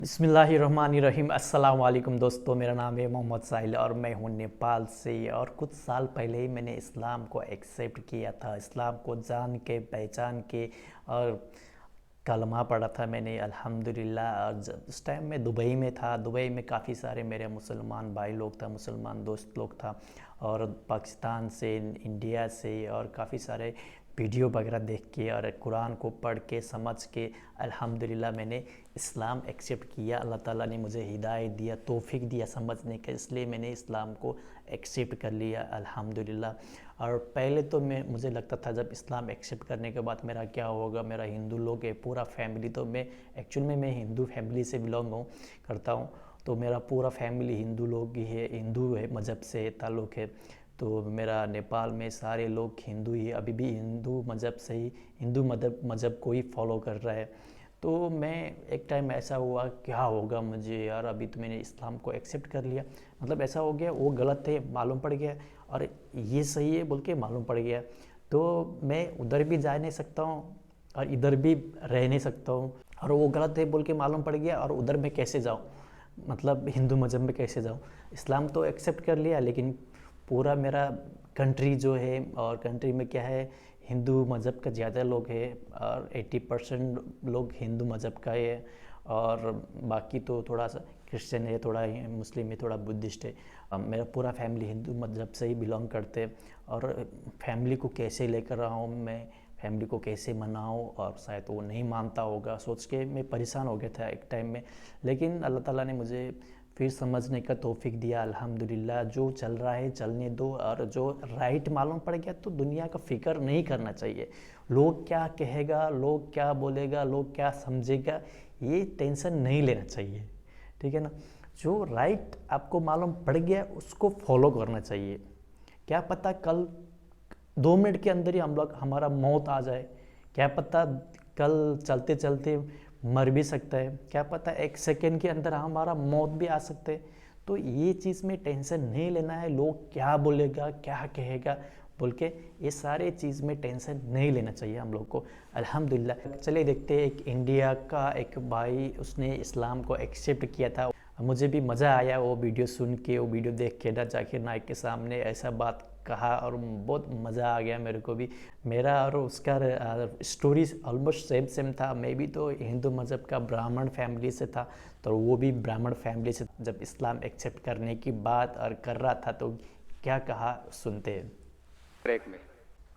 बिस्मिल्लाहिर्रहमानिर्रहीम। अस्सलाम वालेकुम दोस्तों, मेरा नाम है मोहम्मद साहिल और मैं हूँ नेपाल से। और कुछ साल पहले ही मैंने इस्लाम को एक्सेप्ट किया था, इस्लाम को जान के पहचान के और कलमा पढ़ा था मैंने अल्हम्दुलिल्लाह। और जब उस टाइम मैं दुबई में था, दुबई में काफ़ी सारे मेरे मुसलमान भाई लोग था, मुसलमान दोस्त लोग था, और पाकिस्तान से, इंडिया से, और काफ़ी सारे वीडियो वगैरह देख के और कुरान को पढ़ के समझ के अल्हम्दुलिल्लाह मैंने इस्लाम एक्सेप्ट किया। अल्लाह ताला ने मुझे हिदायत दिया, तौफीक दिया समझने का, इसलिए मैंने इस्लाम को एक्सेप्ट कर लिया अल्हम्दुलिल्लाह। और पहले तो मुझे लगता था जब इस्लाम एक्सेप्ट करने के बाद मेरा क्या होगा, मेरा हिंदू लोग है पूरा फैमिली, तो मैं एक्चुअल में मैं हिंदू फैमिली से बिलोंग करता हूँ, तो मेरा पूरा फैमिली हिंदू लोग ही है, हिंदू है मज़हब से ताल्लुक़ है। तो मेरा नेपाल में सारे लोग हिंदू ही, अभी भी हिंदू मज़हब से ही, हिंदू मज़हब को ही फॉलो कर रहा है। तो मैं एक टाइम ऐसा हुआ क्या होगा मुझे यार, अभी तो मैंने इस्लाम को एक्सेप्ट कर लिया, मतलब ऐसा हो गया वो गलत है मालूम पड़ गया और ये सही है बोल के मालूम पड़ गया। तो मैं उधर भी जा नहीं सकता हूँ और इधर भी रह नहीं सकता हूँ, और वो गलत है बोल के मालूम पड़ गया और उधर मैं कैसे जाऊँ, मतलब हिंदू मज़हब में कैसे जाऊँ। इस्लाम तो एक्सेप्ट कर लिया लेकिन पूरा मेरा कंट्री जो है, और कंट्री में क्या है, हिंदू मज़हब का ज़्यादा लोग है और 80% लोग हिंदू मज़हब का है, और बाकी तो थोड़ा सा क्रिश्चियन है, थोड़ा मुस्लिम है, थोड़ा बुद्धिस्ट है। मेरा पूरा फैमिली हिंदू मज़हब से ही बिलोंग करते हैं। और फैमिली को कैसे लेकर रहा हूँ मैं, फैमिली को कैसे मनाऊँ, और शायद वो नहीं मानता होगा सोच के मैं परेशान हो गया था एक टाइम में। लेकिन अल्लाह ताला ने मुझे फिर समझने का तौफीक दिया अल्हम्दुलिल्लाह। जो चल रहा है चलने दो, और जो राइट मालूम पड़ गया तो दुनिया का फ़िक्र नहीं करना चाहिए। लोग क्या कहेगा, लोग क्या बोलेगा, लोग क्या समझेगा, ये टेंशन नहीं लेना चाहिए, ठीक है ना। जो राइट आपको मालूम पड़ गया उसको फॉलो करना चाहिए। क्या पता कल 2 मिनट के अंदर ही हमारा मौत आ जाए, क्या पता कल चलते चलते मर भी सकता है, क्या पता 1 सेकेंड के अंदर हमारा मौत भी आ सकते है। तो ये चीज़ में टेंशन नहीं लेना है, लोग क्या बोलेगा क्या कहेगा बोल के, ये सारे चीज़ में टेंशन नहीं लेना चाहिए हम लोग को अल्हम्दुलिल्लाह। चलिए देखते हैं, एक इंडिया का एक भाई उसने इस्लाम को एक्सेप्ट किया था, मुझे भी मज़ा आया वो वीडियो सुन के, वो वीडियो देख के ना, जाकिर नाइक के सामने ऐसा बात कहा और बहुत मज़ा आ गया मेरे को भी। मेरा और उसका स्टोरी ऑलमोस्ट सेम था। मैं भी तो हिंदू मज़हब का ब्राह्मण फैमिली से था, तो वो भी ब्राह्मण फैमिली से। जब इस्लाम एक्सेप्ट करने की बात और कर रहा था तो क्या कहा सुनते हैं। ब्रेक में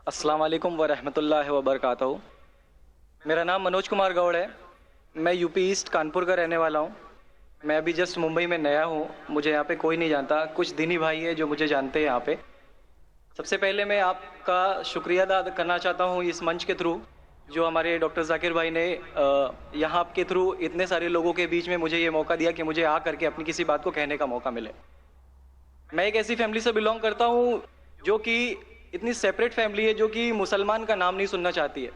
अस्सलाम वालेकुम व रहमतुल्लाहि व बरकातहू। मेरा नाम मनोज कुमार गौड़ है। मैं यूपी ईस्ट कानपुर का रहने वाला हूँ। मैं अभी जस्ट मुंबई में नया हूँ, मुझे यहाँ पे कोई नहीं जानता, कुछ दिनी भाई है जो मुझे जानते हैं यहाँ पे। सबसे पहले मैं आपका शुक्रिया अदा करना चाहता हूँ इस मंच के थ्रू, जो हमारे डॉक्टर जाकिर भाई ने यहाँ के थ्रू इतने सारे लोगों के बीच में मुझे ये मौका दिया कि मुझे आ करके अपनी किसी बात को कहने का मौका मिले। मैं एक ऐसी फैमिली से बिलोंग करता हूँ जो कि इतनी सेपरेट फैमिली है, जो कि मुसलमान का नाम नहीं सुनना चाहती है।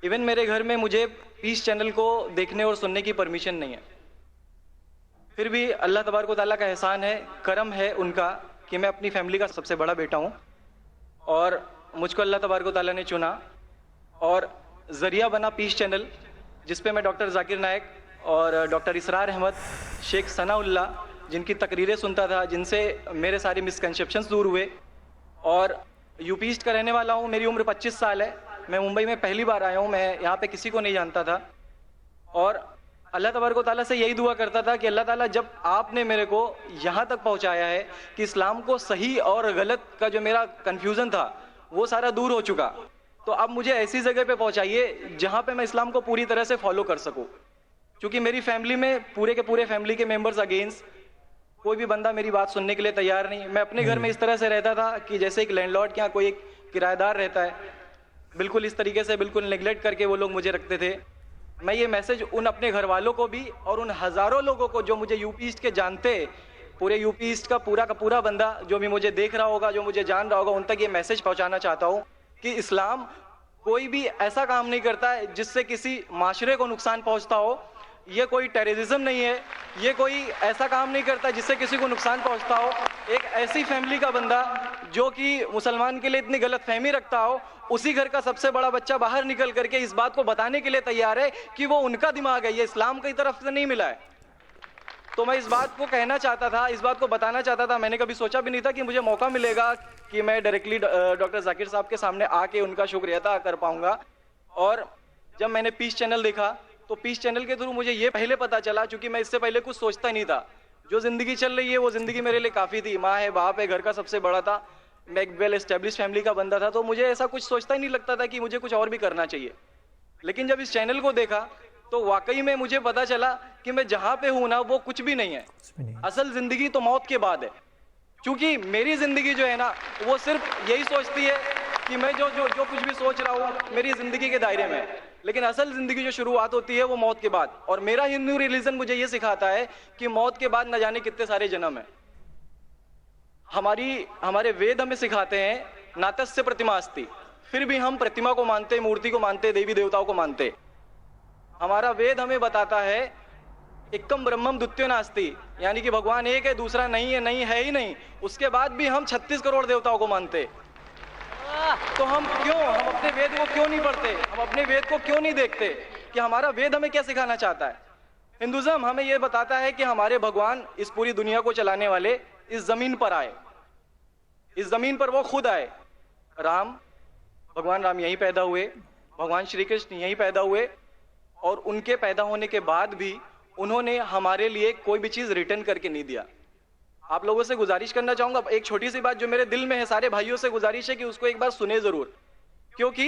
इवन मेरे घर में मुझे पीस चैनल को देखने और सुनने की परमिशन नहीं है। फिर भी अल्लाह तबारक व तआला का एहसान है, करम है उनका कि मैं अपनी फैमिली का सबसे बड़ा बेटा हूँ, और मुझको अल्लाह तबारक व तआला ने चुना और ज़रिया बना पीस चैनल, जिस पे मैं डॉक्टर जाकिर नाइक और डॉक्टर इसरार अहमद, शेख सनाउल्ला, जिनकी तकरीरें सुनता था, जिनसे मेरे सारे मिसकंसेप्शंस दूर हुए। और यूपी ईस्ट का रहने वाला हूँ। मेरी उम्र 25 साल है। मैं मुंबई में पहली बार आया हूँ, मैं यहाँ पे किसी को नहीं जानता था, और अल्लाह तबारक व तआला से यही दुआ करता था कि अल्लाह ताला जब आपने मेरे को यहाँ तक पहुँचाया है कि इस्लाम को सही और गलत का जो मेरा कन्फ्यूज़न था वो सारा दूर हो चुका, तो अब मुझे ऐसी जगह पे पहुँचाइए जहाँ पे मैं इस्लाम को पूरी तरह से फॉलो कर सकूँ। क्योंकि मेरी फैमिली में पूरे के पूरे फैमिली के मेम्बर्स अगेंस्ट, कोई भी बंदा मेरी बात सुनने के लिए तैयार नहीं। मैं अपने घर में इस तरह से रहता था कि जैसे एक लैंडलॉर्ड के यहाँ कोई एक किराएदार रहता है, बिल्कुल इस तरीके से बिल्कुल नेग्लेक्ट करके वो लोग मुझे रखते थे। मैं ये मैसेज उन अपने घर वालों को भी और उन हज़ारों लोगों को जो मुझे यूपी ईस्ट के जानते, पूरे यूपी ईस्ट का पूरा बंदा जो भी मुझे देख रहा होगा, जो मुझे जान रहा होगा, उन तक ये मैसेज पहुंचाना चाहता हूं कि इस्लाम कोई भी ऐसा काम नहीं करता है जिससे किसी माशरे को नुकसान पहुंचता हो। ये कोई टेररिज्म नहीं है, ये कोई ऐसा काम नहीं करता जिससे किसी को नुकसान पहुंचता हो। एक ऐसी फैमिली का बंदा जो कि मुसलमान के लिए इतनी गलत फहमी रखता हो, उसी घर का सबसे बड़ा बच्चा बाहर निकल करके इस बात को बताने के लिए तैयार है कि वो उनका दिमाग है, ये इस्लाम की तरफ से नहीं मिला है। तो मैं इस बात को कहना चाहता था, इस बात को बताना चाहता था। मैंने कभी सोचा भी नहीं था कि मुझे मौका मिलेगा कि मैं डायरेक्टली डॉक्टर जाकिर साहब के सामने आके उनका शुक्रिया अदा कर पाऊंगा। और जब मैंने पीस चैनल देखा तो पीस चैनल के थ्रू मुझे ये पहले पता चला, क्योंकि मैं इससे पहले कुछ सोचता नहीं था। जो जिंदगी चल रही है वो जिंदगी मेरे लिए काफ़ी थी। माँ है, बाप है, घर का सबसे बड़ा था, मैं एक वेल एस्टेब्लिश फैमिली का बंदा था, तो मुझे ऐसा कुछ सोचता ही नहीं लगता था कि मुझे कुछ और भी करना चाहिए। लेकिन जब इस चैनल को देखा तो वाकई में मुझे पता चला कि मैं जहाँ पे हूँ ना वो कुछ भी नहीं है। असल जिंदगी तो मौत के बाद है। क्योंकि मेरी जिंदगी जो है ना वो सिर्फ यही सोचती है कि मैं जो जो जो कुछ भी सोच रहा हूँ मेरी जिंदगी के दायरे में है। लेकिन असल जिंदगी जो शुरुआत होती है वो मौत के बाद। और मेरा हिंदू रिलीजन मुझे ये सिखाता है कि मौत के बाद न जाने कितने सारे जन्म है। हमारे वेद हमें सिखाते हैं नातस्य प्रतिमा अस्ति, फिर भी हम प्रतिमा को मानते, मूर्ति को मानते, देवी देवताओं को मानते। हमारा वेद हमें बताता है एकम ब्रह्मम द्वितीयो नास्ति, यानी कि भगवान एक है, दूसरा नहीं है, नहीं है ही नहीं। उसके बाद भी हम 36 करोड़ देवताओं को मानते। तो हम अपने वेद को क्यों नहीं पढ़ते? हम अपने वेद को क्यों नहीं देखते कि हमारा वेद हमें क्या सिखाना चाहता है? हिंदुज्म हमें यह बताता है कि हमारे भगवान इस पूरी दुनिया को चलाने वाले इस जमीन पर आए, इस जमीन पर वो खुद आए। भगवान राम यहीं पैदा हुए, भगवान श्री कृष्ण यहीं पैदा हुए, और उनके पैदा होने के बाद भी उन्होंने हमारे लिए कोई भी चीज रिटर्न करके नहीं दिया। आप लोगों से गुजारिश करना चाहूंगा, एक छोटी सी बात जो मेरे दिल में है, सारे भाइयों से गुजारिश है कि उसको एक बार सुने जरूर। क्योंकि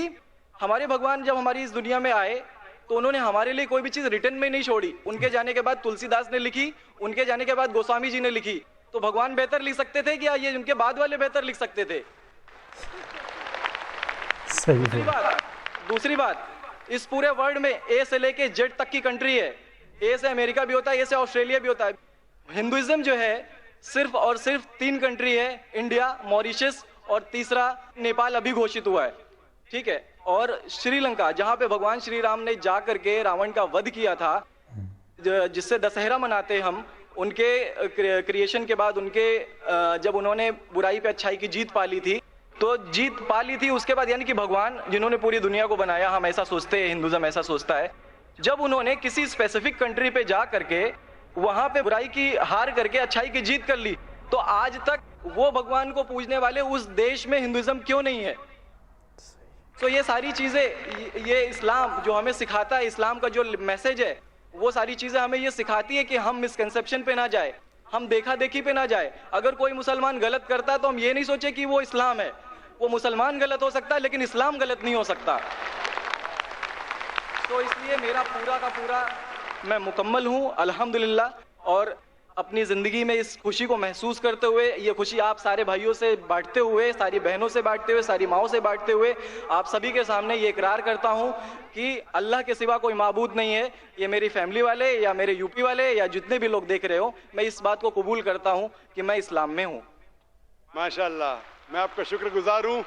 हमारे भगवान जब हमारी इस दुनिया में आए तो उन्होंने हमारे लिए कोई भी चीज रिटर्न में नहीं छोड़ी। उनके जाने के बाद तुलसीदास ने लिखी, उनके जाने के बाद गोस्वामी जी ने लिखी। तो भगवान बेहतर लिख सकते थे क्या ये उनके बाद वाले बेहतर लिख सकते थे? दूसरी बात, इस पूरे वर्ल्ड में ए से लेके जेड तक की कंट्री है। ए से अमेरिका भी होता है, ए से ऑस्ट्रेलिया भी होता है। हिंदुइज्म जो है सिर्फ और सिर्फ 3 कंट्री है, इंडिया, मॉरिशस और तीसरा नेपाल अभी घोषित हुआ है, ठीक है। और श्रीलंका, जहां पे भगवान श्री राम ने जा करके रावण का वध किया था, जिससे दशहरा मनाते हम, उनके क्रिएशन के बाद, जब उन्होंने बुराई पे अच्छाई की जीत पा ली थी, तो जीत पा ली थी उसके बाद, यानी कि भगवान जिन्होंने पूरी दुनिया को बनाया, हम ऐसा सोचते हैं, हिंदुइज्म ऐसा सोचता है, जब उन्होंने किसी स्पेसिफिक कंट्री पे जा करके वहां पे बुराई की हार करके अच्छाई की जीत कर ली, तो आज तक वो भगवान को पूजने वाले उस देश में हिंदुइज्म क्यों नहीं है? तो ये सारी चीजें, ये इस्लाम जो हमें सिखाता है, इस्लाम का जो मैसेज है, वो सारी चीजें हमें ये सिखाती है कि हम मिसकंसेप्शन पे ना जाए, हम देखा देखी पे ना जाए। अगर कोई मुसलमान गलत करता है तो हम ये नहीं सोचे कि वो इस्लाम है। वो मुसलमान गलत हो सकता है लेकिन इस्लाम गलत नहीं हो सकता। तो इसलिए मेरा पूरा का पूरा मैं मुकम्मल हूँ अल्हम्दुलिल्लाह, और अपनी ज़िंदगी में इस खुशी को महसूस करते हुए, ये खुशी आप सारे भाइयों से बांटते हुए, सारी बहनों से बांटते हुए, सारी माँओं से बांटते हुए, आप सभी के सामने ये इकरार करता हूँ कि अल्लाह के सिवा कोई माबूद नहीं है। ये मेरी फैमिली वाले या मेरे यूपी वाले या जितने भी लोग देख रहे हो, मैं इस बात को कबूल करता हूँ कि मैं इस्लाम में हूँ। माशाअल्लाह, मैं आपका शुक्रगुजार हूँ।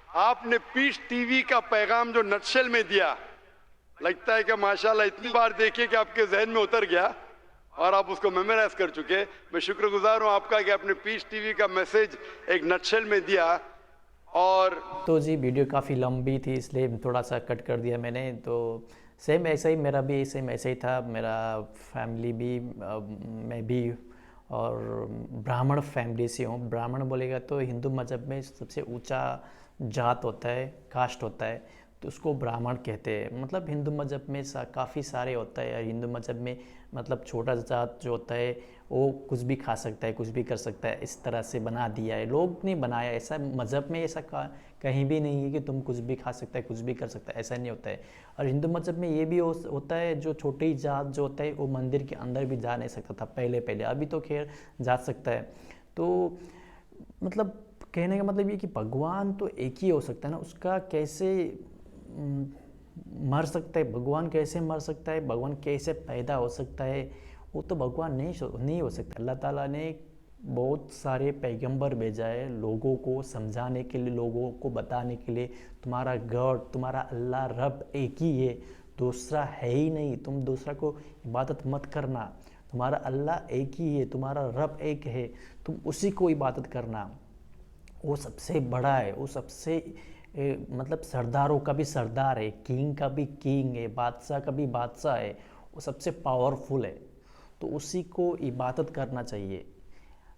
आपने पीस टीवी का पैगाम जो नटशेल में दिया, लगता है कि माशाअल्लाह इतनी बार देखिए कि आपके जहन में उतर गया और आप उसको मेमोराइज कर चुके। मैं शुक्रगुजार हूँ आपका कि आपने पीस टीवी का मैसेज एक नटशेल में दिया। और तो जी वीडियो काफ़ी लंबी थी इसलिए थोड़ा सा कट कर दिया मैंने। तो सेम ऐसा ही मेरा भी सेम ऐसे ही था, मेरा फैमिली भी मैं भी और ब्राह्मण फैमिली से हूँ। ब्राह्मण बोलेगा तो हिंदू मज़हब में सबसे ऊंचा जात होता है, कास्ट होता है, तो उसको ब्राह्मण कहते हैं। मतलब हिंदू मज़हब में काफ़ी सारे होता है। हिंदू मज़हब में मतलब छोटा जात जो होता है वो कुछ भी खा सकता है, कुछ भी कर सकता है, इस तरह से बना दिया है। लोग ने बनाया, ऐसा मज़हब में ऐसा कहीं भी नहीं है कि तुम कुछ भी खा सकता है, कुछ भी कर सकता है, ऐसा नहीं होता है। और हिंदू मज़हब में ये भी होता है, जो छोटी जात जो होता है वो मंदिर के अंदर भी जा नहीं सकता था पहले, अभी तो खैर जा सकता है। तो मतलब कहने का मतलब ये कि भगवान तो एक ही हो सकता है ना, उसका कैसे मर सकता है, भगवान कैसे मर सकता है, भगवान कैसे पैदा हो सकता है, वो तो भगवान नहीं हो सकता। अल्लाह ताला ने बहुत सारे पैगंबर भेजा है लोगों को समझाने के लिए, लोगों को बताने के लिए, तुम्हारा गॉड, तुम्हारा अल्लाह रब एक ही है, दूसरा है ही नहीं। तुम दूसरा को इबादत मत करना, तुम्हारा अल्लाह एक ही है, तुम्हारा रब एक है, तुम उसी को इबादत करना। वो सबसे बड़ा है, वो सबसे मतलब सरदारों का भी सरदार है, किंग का भी किंग है, बादशाह का भी बादशाह है, वो सबसे पावरफुल है, तो उसी को इबादत करना चाहिए।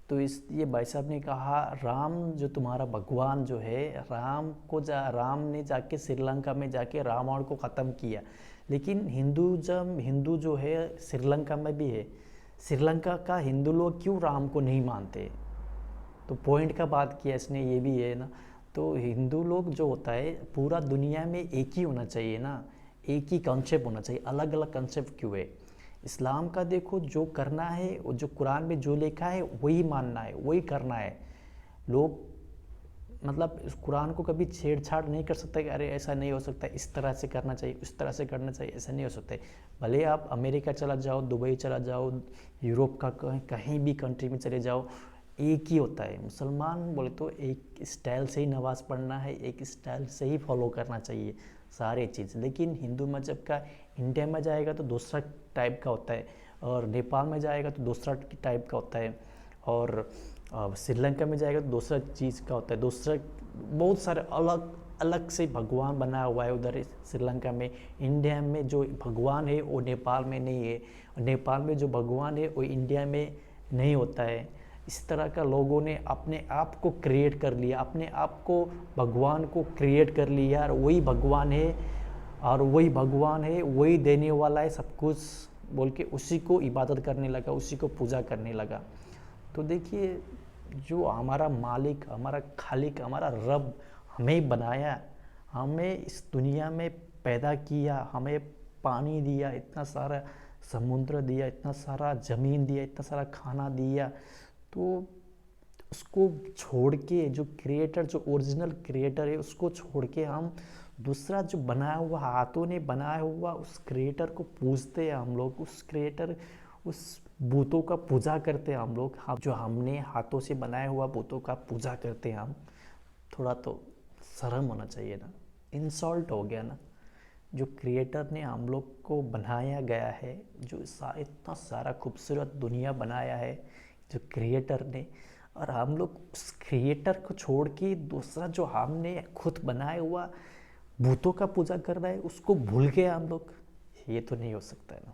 तो इसलिए भाई साहब ने कहा राम जो तुम्हारा भगवान जो है, राम ने जाके श्रीलंका में जाके रावण को ख़त्म किया, लेकिन हिंदू जो है श्रीलंका में भी है, श्रीलंका का हिंदू लोग क्यों राम को नहीं मानते? तो पॉइंट का बात किया इसने, ये भी है ना। तो हिंदू लोग जो होता है पूरा दुनिया में एक ही होना चाहिए ना, एक ही कॉन्सेप्ट होना चाहिए, अलग अलग कॉन्सेप्ट क्यों है? इस्लाम का देखो जो करना है, वो जो कुरान में जो लिखा है वही मानना है, वही करना है। लोग मतलब इस कुरान को कभी छेड़छाड़ नहीं कर सकता कि अरे ऐसा नहीं हो सकता, इस तरह से करना चाहिए, उस तरह से करना चाहिए, ऐसा नहीं हो सकता। भले आप अमेरिका चला जाओ, दुबई चला जाओ, यूरोप का कहीं भी कंट्री में चले जाओ, एक ही होता है। मुसलमान बोले तो एक स्टाइल से ही नमाज़ पढ़ना है, एक स्टाइल से ही फॉलो करना चाहिए सारे चीज़। लेकिन हिंदू मज़हब का इंडिया में जाएगा तो दूसरा टाइप का होता है, और नेपाल में जाएगा तो दूसरा टाइप का होता है, और श्रीलंका में जाएगा तो दूसरा चीज़ का होता है, दूसरा बहुत सारे अलग अलग से भगवान बना हुआ है उधर श्रीलंका में। इंडिया में जो भगवान है वो नेपाल में नहीं है, नेपाल में जो भगवान है वो इंडिया में नहीं होता है। इस तरह का लोगों ने अपने आप को क्रिएट कर लिया, अपने आप को भगवान को क्रिएट कर लिया, और वही भगवान है, और वही भगवान है, वही देने वाला है सब कुछ बोल के उसी को इबादत करने लगा, उसी को पूजा करने लगा। तो देखिए जो हमारा मालिक, हमारा खालिक, हमारा रब हमें बनाया, हमें इस दुनिया में पैदा किया, हमें पानी दिया, इतना सारा समुद्र दिया, इतना सारा ज़मीन दिया, इतना सारा खाना दिया, तो उसको छोड़ के जो क्रिएटर, जो ओरिजिनल क्रिएटर है, उसको छोड़ के हम दूसरा जो बनाया हुआ, हाथों ने बनाया हुआ उस क्रिएटर को पूजते हैं हम लोग, उस क्रिएटर, उस बूतों का पूजा करते हैं हम लोग। हम जो हमने हाथों से बनाया हुआ बूतों का पूजा करते हैं हम, थोड़ा तो शर्म होना चाहिए ना, इंसल्ट हो गया ना। जो क्रिएटर ने हम लोग को बनाया गया है, जो इतना सारा खूबसूरत दुनिया बनाया है जो क्रिएटर ने, और हम लोग उस क्रिएटर को छोड़ के दूसरा जो हमने खुद बनाया हुआ भूतों का पूजा कर रहा है, उसको भूल गए हम लोग। ये तो नहीं हो सकता है ना।